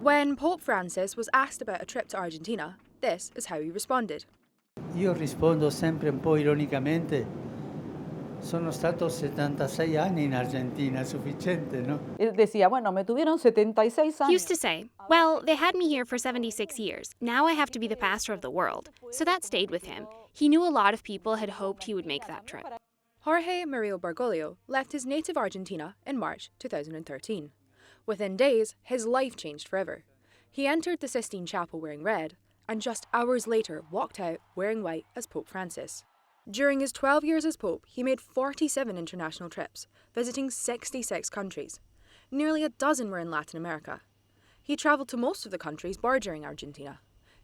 When Pope Francis was asked about a trip to Argentina, this is how he responded. Io rispondo sempre un po' ironicamente, sono stato 76 anni in Argentina, è sufficiente, no? Él decía, bueno, me tuvieron 76 He used años. to say, well, they had me here for 76 years. Now I have to be the pastor of the world. So that stayed with him. He knew a lot of people had hoped he would make that trip. Jorge Mario Bergoglio left his native Argentina in March 2013. Within days, his life changed forever. He entered the Sistine Chapel wearing red, and just hours later walked out wearing white as Pope Francis. During his 12 years as Pope, he made 47 international trips, visiting 66 countries. Nearly a dozen were in Latin America. He travelled to most of the countries bordering Argentina: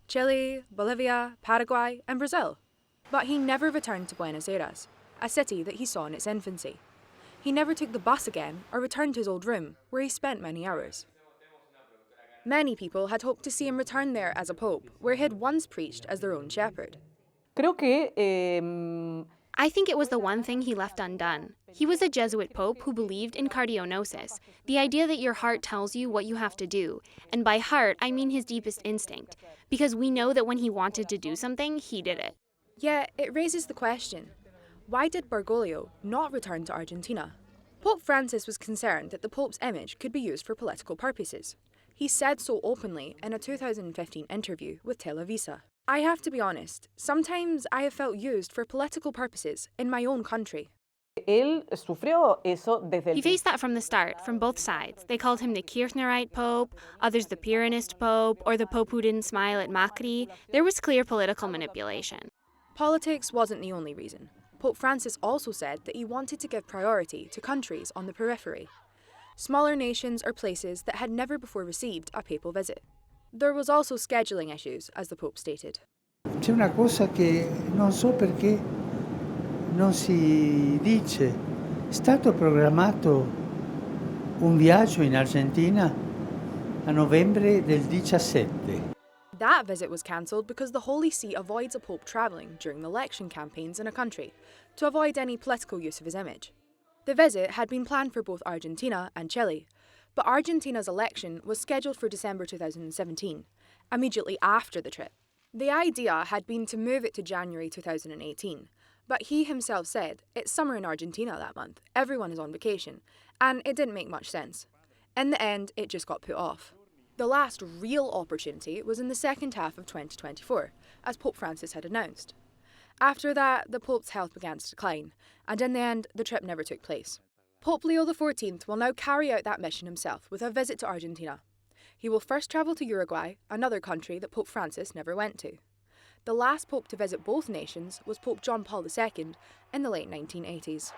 Chile, Bolivia, Paraguay, and Brazil. But he never returned to Buenos Aires, a city that he saw in its infancy. He never took the bus again or returned to his old room, where he spent many hours. Many people had hoped to see him return there as a pope, where he had once preached as their own shepherd. Creo que I think it was the one thing he left undone. He was a Jesuit pope who believed in cardionosis, the idea that your heart tells you what you have to do. And by heart, I mean his deepest instinct, because we know that when he wanted to do something, he did it. Yet, it raises the question, why did Bergoglio not return to Argentina? Pope Francis was concerned that the Pope's image could be used for political purposes. He said so openly in a 2015 interview with Televisa. I have to be honest, sometimes I have felt used for political purposes in my own country. él sufrió eso desde He el faced that from the start, from both sides. They called him the Kirchnerite Pope, others the Pyrrhonist Pope, or the Pope who didn't smile at Macri. There was clear political manipulation. Politics wasn't the only reason. Pope Francis also said that he wanted to give priority to countries on the periphery, smaller nations or places that had never before received a papal visit. There was also scheduling issues, as the Pope stated. C'è una cosa che non so perché non si dice. È stato programmato un viaggio in Argentina a novembre del 17. That visit was cancelled because the Holy See avoids a pope travelling during election campaigns in a country, to avoid any political use of his image. The visit had been planned for both Argentina and Chile, but Argentina's election was scheduled for December 2017, immediately after the trip. The idea had been to move it to January 2018, but he himself said it's summer in Argentina that month, everyone is on vacation, and it didn't make much sense. In the end, it just got put off. The last real opportunity was in the second half of 2024, as Pope Francis had announced. After that, the Pope's health began to decline, and in the end, the trip never took place. Pope Leo XIV will now carry out that mission himself with a visit to Argentina. He will first travel to Uruguay, another country that Pope Francis never went to. The last pope to visit both nations was Pope John Paul II in the late 1980s.